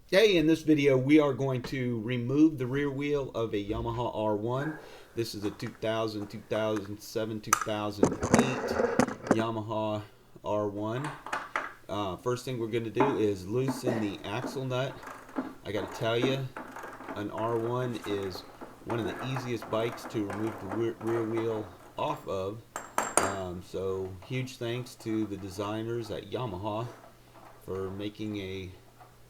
Hey, in this video we are going to remove the rear wheel of a Yamaha R1. This is a 2000, 2007, 2008 Yamaha R1. First thing we're going to do is loosen the axle nut. I got to tell you, an R1 is one of the easiest bikes to remove the rear wheel off of. So huge thanks to the designers at Yamaha for making a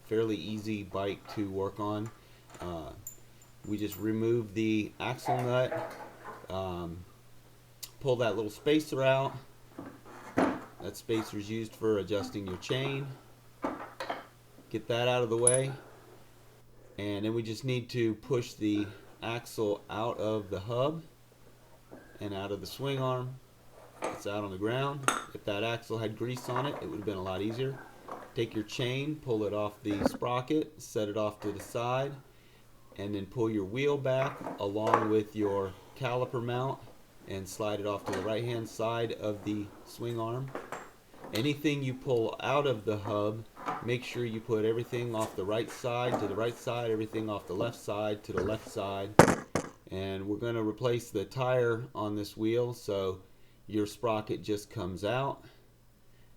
fairly easy bike to work on. Uh, we just remove the axle nut, um, pull that little spacer out. That spacer is used for adjusting your chain. Get that out of the way. And then we just need to push the axle out of the hub and out of the swing arm. It's out on the ground. If that axle had grease on it, it would have been a lot easier. Take your chain, pull it off the sprocket, set it off to the side, and then pull your wheel back along with your caliper mount and slide it off to the right hand side of the swing arm. Anything you pull out of the hub, make sure you put everything off the right side to the right side, everything off the left side to the left side. And we're going to replace the tire on this wheel, so your sprocket just comes out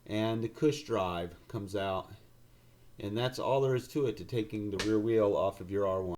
and the cush drive comes out. And that's all there is to it, to taking the rear wheel off of your R1.